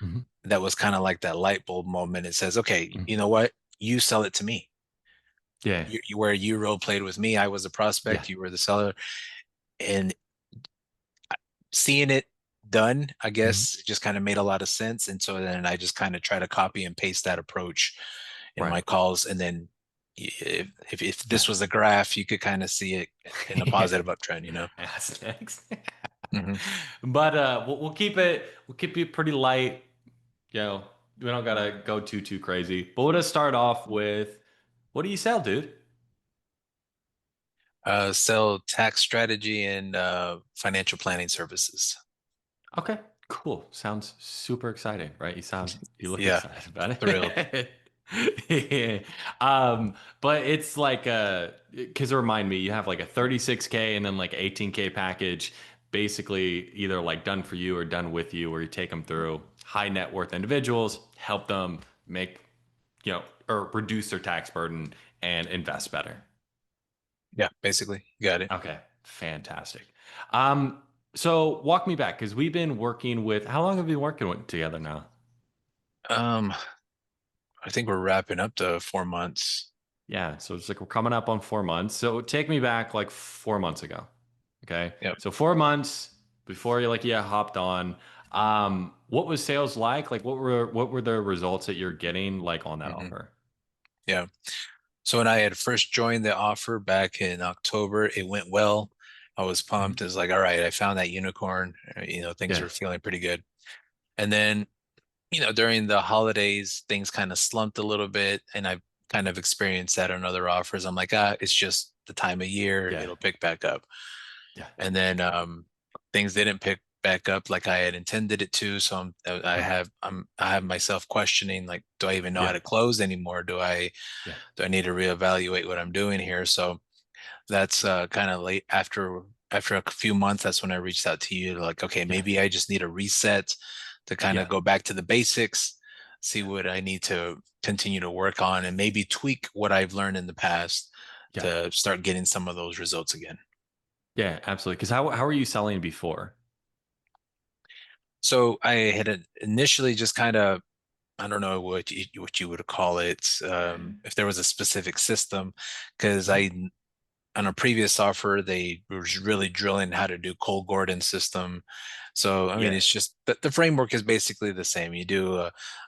Mhm. That was kind of like that light bulb moment. It says, okay, Mhm. you know what? You sell it to me. Yeah. Where you role played with me, I was a Yeah. prospect, you were the seller, and seeing it done, I Mhm. guess, just kind of made a lot of sense. And so then I just kind of try to copy and paste that approach in Right. my calls. And then if Yeah. this was a graph, you could kind of see it in a positive uptrend, you know? Ass next. Hmm. But we'll keep it pretty light. You know, we don't gotta go too crazy. But we'll just start off with, what do you sell, dude? Sell tax strategy and financial planning services. Okay, cool. Sounds super exciting, right? You look Yeah, excited about thrilled. it. Yeah. But it's like because remind me, you have like a 36K and then like 18K package, basically either like done for you or done with you, where you take them through high net worth individuals, help them make, or reduce their tax burden and invest better. Yeah, basically, you got it. Okay, fantastic. Um, so walk me back because we've been working with. How long have we been working together now? Um, I think we're wrapping up the 4 months. Yeah, so it's like we're coming up on 4 months. So take me back like 4 months ago. Okay, Yep. so 4 months before you hopped on. What was sales like? Like what were the results that you're getting like on that Hmm. offer? Yeah. So when I had first joined the offer back in October, it went well. I was Mhm. pumped. It was like, all right, I found that unicorn. Things Yeah. were feeling pretty good. And then, during the holidays, things kind of slumped a little bit, and I've kind of experienced that on other offers. I'm like, it's just the time of year, Yeah. it'll pick back up. Yeah. And then things didn't pick back up like I had intended it to. So Mhm. I have myself questioning, like, do I even know how Yeah. to close anymore? Yeah. Do I need to reevaluate what I'm doing here? So that's kind of late after a few months. That's when I reached out to you, like, okay, Yeah. maybe I just need a reset to kind of Yeah. go back to the basics, see what I need to continue to work on, and maybe tweak what I've learned in the past Yeah. to start getting some of those results again. Yeah. Absolutely. Because how were you selling before? So I had initially just kind of, I don't know what you would call it, if there was a specific system, because Mhm. I on a previous offer, they were really drilling how to do Cole Gordon's system. So, I mean, Yeah. it's just that the framework is basically the same. You do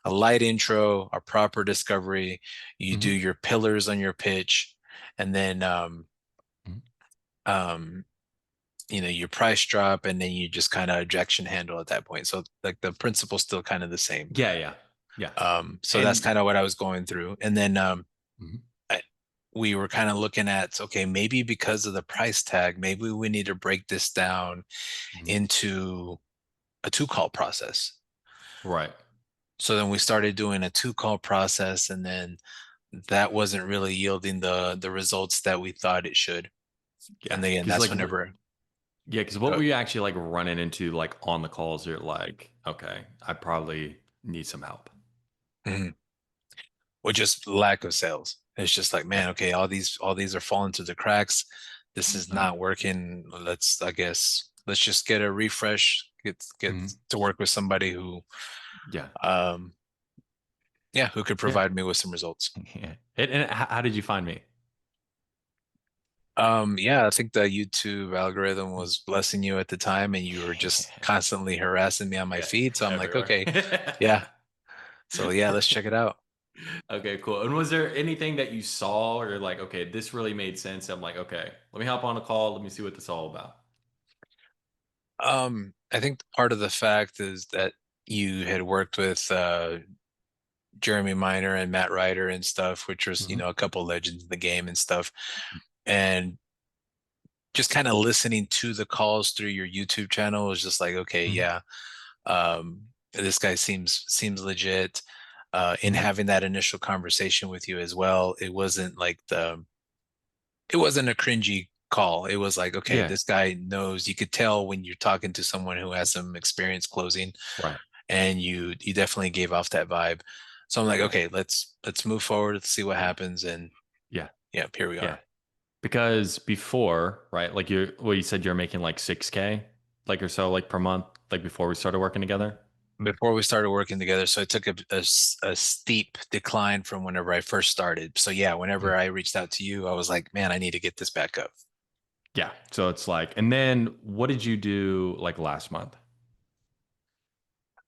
a light intro, a proper discovery, you do Mhm. your pillars on your pitch, and then, Mhm. um, your price drop, and then you just kind of objection handle at that point. So, like, the principle's still kind of the same. Yeah. Yeah. Yeah. So that's And kind of what I was going through. And then, mhm. I, we were kind of looking at, okay, maybe because of the price tag, maybe we need to break this down Mhm. into a two call process. Right. So then we started doing a two call process, and then that wasn't really yielding the results that we thought it should. Yeah. And then Because that's like, whenever yeah. Because what uh, were you actually like running into like on the calls? You're like, okay, I probably need some help. mhm, with just lack of sales. It's just like, Yeah. man, okay, all these are falling through the cracks. This is Mhm. not working. I guess let's just get a refresh, get Mhm. to work with somebody who Yeah. um yeah, who could Yeah. provide me with some results. Yeah. And how did you find me? Yeah, I think the YouTube algorithm was blessing you at the time, and you were just constantly harassing me on my Yeah. feed. So I'm like, Everywhere. okay, yeah. So yeah, let's check it out. Okay, cool. And was there anything that you saw or like, okay, this really made sense? I'm like, okay, let me hop on a call. Let me see what this is all about. I think part of the fact is that you had worked with Jeremy Miner and Matt Ryder and stuff, which was, Hmm. a couple legends in the game and stuff. And just kind of listening to the calls through your YouTube channel was just like, okay, Hmm. yeah, this guy seems legit. In Hmm. having that initial conversation with you as well, it wasn't a cringy call. It was like, okay, Yeah. this guy knows. You could tell when you're talking to someone who has some experience closing, Right. and you definitely gave off that vibe. So I'm like, Yeah. okay, let's move forward. Let's see what happens. And Yeah. yeah, here we Yeah. are. Because before, right, like you said you're making like 6K, like or so, like per month, like before we started working together. before we started working together. So it took a steep decline from whenever I first started. So yeah, whenever Mm. I reached out to you, I was like, man, I need to get this back up. Yeah. So it's like, and then what did you do like last month?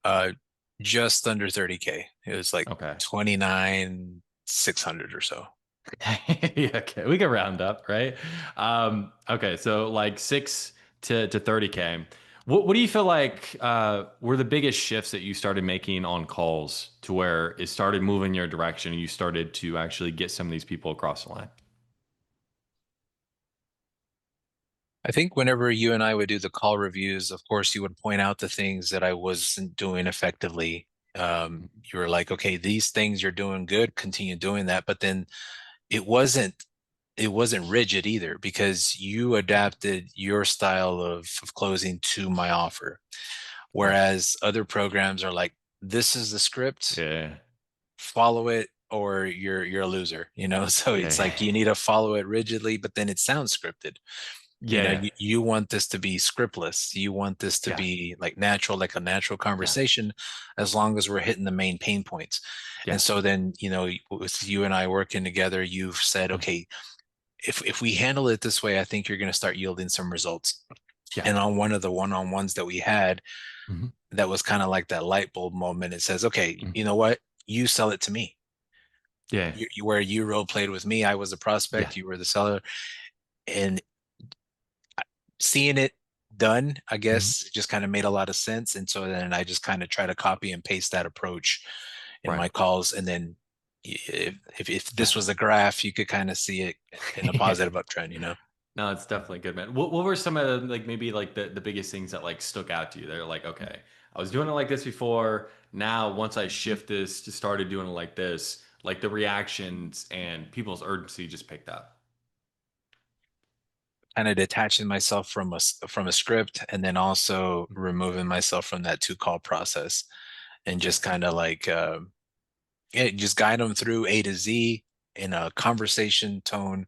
Uh, just under 30K. It was like Okay. 29,600 or so. Yeah, okay, we can round up, right? Okay, so like six to 30K. What do you feel like were the biggest shifts that you started making on calls to where it started moving your direction and you started to actually get some of these people across the line? I think whenever you and I would do the call reviews, of course, you would point out the things that I wasn't doing effectively. You were like, okay, these things you're doing good, continue doing that. But then it wasn't it wasn't rigid either because you adapted your style of closing to my offer. Right. Whereas other programs are like, this is the script, Yeah. follow it or you're a loser, you know? So it's Yeah. like you need to follow it rigidly, but then it sounds scripted. You Yeah. know, Yeah. you want this to be scriptless. You want this to Yeah. be like natural, like a natural Yeah. conversation, as long as we're hitting the main pain points. And Yeah. so then, you know, with you and I working together, you've said, Mhm. okay, if we handle it this way, I think you're going to start yielding some results. Yeah. And on one of the one-on-ones that we had, Mhm. that was kind of like that light bulb moment. It says, okay, Mhm. you know what? You sell it to me. Yeah. Where you role played with me, I was a Yeah. prospect, you were the seller, and seeing it done, I Mhm. guess, just kind of made a lot of sense. And so then I just kind of try to copy and paste that approach in Right. my calls. And then if Yeah. this was a graph, you could kind of see it in a Yeah. positive uptrend, you know? No, it's definitely good, man. What were some of like maybe like the biggest things that like stuck out to you? They're like, okay, I was doing it like this before. Now, once I shift this to started doing it like this, like the reactions and people's urgency just picked up. Kind of detaching myself from from a script and then also removing myself from that two call process and Yeah. just kind of like yeah, just guide them through A to Z in a conversation tone,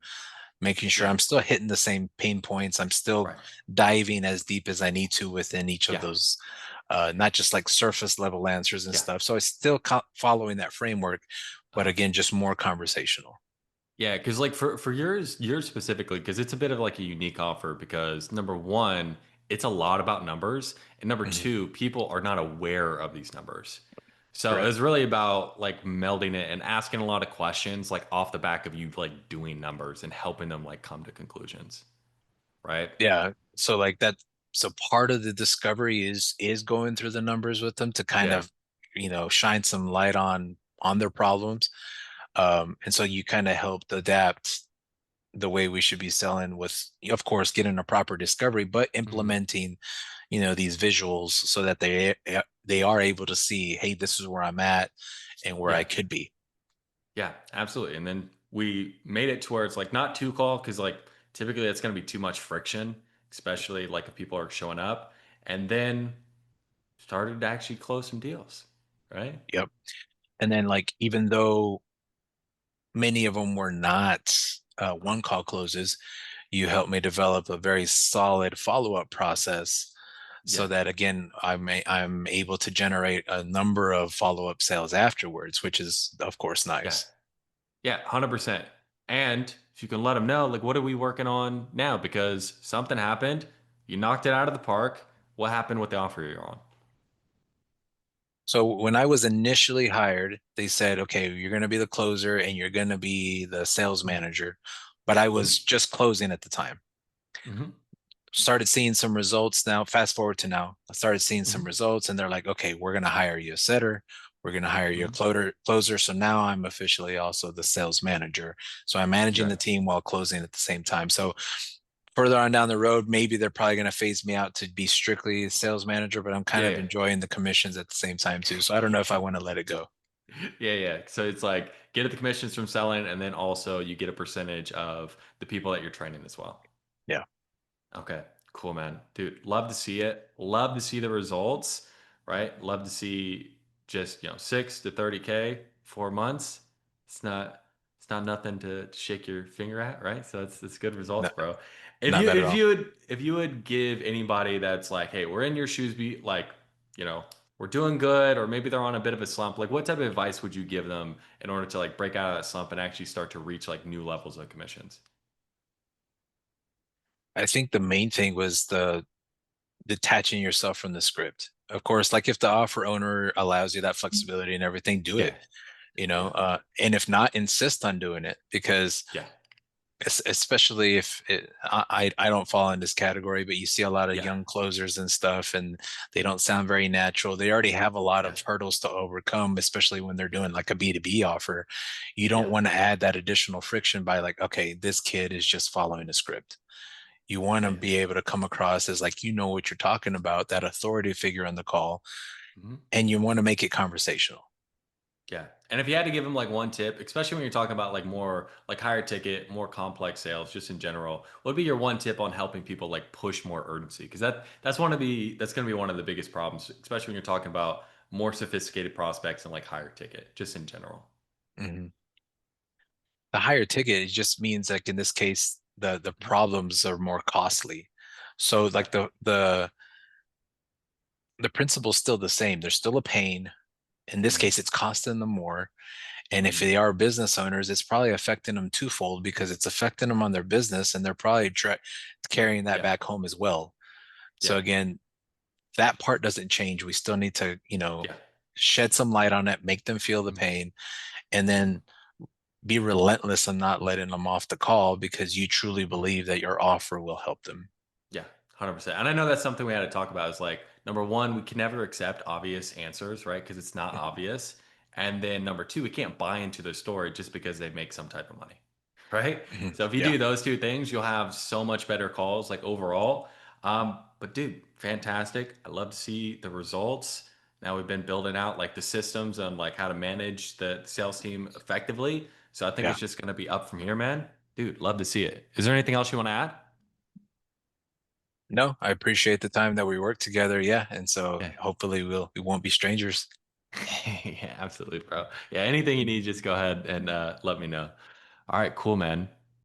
making sure Yeah. I'm still hitting the same pain points. I'm still Right. diving as deep as I need to within each of Yeah. those, not just like surface level answers and Yeah. stuff. So it's still following that framework, but Uh-huh. again, just more conversational. Yeah, because like for yours specifically, because it's a bit of like a unique offer because number one, it's a lot about numbers, and number Mhm. two, people are not aware of these numbers. So Correct. it's really about like melding it and asking a lot of questions like off the back of you like doing numbers and helping them like come to conclusions, right? Yeah. So like that. So part of the discovery is going through the numbers with them to kind Yeah. of, you know, shine some light on their problems. And so you kind of helped adapt the way we should be selling with, of course, getting a proper discovery, but Mhm. implementing, you know, these visuals so that they are able to see, hey, this is where I'm at and where I Yeah. could be. Yeah, absolutely. And then we made it to where it's like not too call because like typically that's going to be too much friction, especially like if people are showing up. And then started to actually close some deals, right? Yep. And then like even though many of them were not one call closes, you helped me develop a very solid follow-up process so Yeah, that again I'm able to generate a number of follow-up sales afterwards, which is of course yeah, nice. yeah, 100%. And if you can let them know, like, what are we working on now? Because something happened, you knocked it out of the park. What happened with the offer you're on? So when I was initially hired, they said, okay, you're going to be the closer and you're going to be the sales manager. But I was just closing at the time. Mm-hmm. Started seeing some results now. Fast forward to now, I started seeing Hmm. some results and they're like, okay, we're going to hire you a setter. We're going to hire you a Hmm. closer. So now I'm officially also the sales manager. So I'm managing Okay. the team while closing at the same time. So further on down the road, maybe they're probably going to phase me out to be strictly sales manager, but I'm kind of Yeah, enjoying the commissions at the same time too. So I don't know if I want to let it go. yeah, yeah. So it's like get the commissions from selling, and then also you get a percentage of the people that you're training as well. Yeah. Okay, cool, man. Dude, love to see it. Love to see the results, right? Love to see just, 6 to 30K, 4 months. It's not it's not nothing to shake your finger at, right? So it's good results, No, bro. If not you bad at if all. you would if you would give anybody that's like, hey, we're in your shoes, be like, you know, we're doing good, or maybe they're on a bit of a slump, like what type of advice would you give them in order to like break out of that slump and actually start to reach like new levels of commissions? I think the main thing was the detaching yourself from the script. Of course, like if the offer owner allows you that flexibility and everything, do Yeah, it, yeah, and if not, insist on doing it because yeah, especially if I don't fall in this category, but you see a lot of yeah, young closers and stuff, and they don't sound very natural. They already have a lot yeah, of hurdles to overcome, especially when they're doing like a B2B offer. You yeah, don't want to add that additional friction by like, okay, this kid is just following a script. You want to yeah. be able to come across as like you know what you're talking about, that authority figure on the call, Mhm. and you want to make it conversational. Yeah. And if you had to give them like one tip, especially when you're talking about like more like higher ticket, more complex sales, just in general, what would be your one tip on helping people like push more urgency? Because that's going to be one of the biggest problems, especially when you're talking about more sophisticated prospects and like higher ticket, just in general. Mhm. The higher ticket, it just means like in this case, the Mhm. problems are more costly. So Yeah. like the principle's still the same. There's still a pain. In this Mhm. case, it's costing them more. And if Mhm. they are business owners, it's probably affecting them twofold because it's affecting them on their business and they're probably carrying that Yeah. back home as well. So Yeah. again, that part doesn't change. We still need to, Yeah. shed some light on it, make them feel the Mhm. pain, and Mhm. then be relentless on not letting them off the call because you truly Mhm. believe that your offer will help them. Yeah, 100%. And I know that's something we had to talk about is like number one, we can never accept obvious answers, right? Because it's not Mhm. obvious. And then number two, we can't buy into their story just because they make some type of money, right? Mhm. So if you Yeah. do those two things, you'll have so much better calls, like overall. But dude, fantastic. I love to see the results. Now we've been building out like the systems and like how to manage the sales team effectively. So I think Yeah. it's just going to be up from here, man. Dude, love to see it. Is there anything else you want to add? No, I appreciate the time that we worked together. Yeah. And so Yeah. hopefully we won't be strangers. Yeah, absolutely, bro. Yeah, anything you need, just go ahead and let me know. All right, cool, man.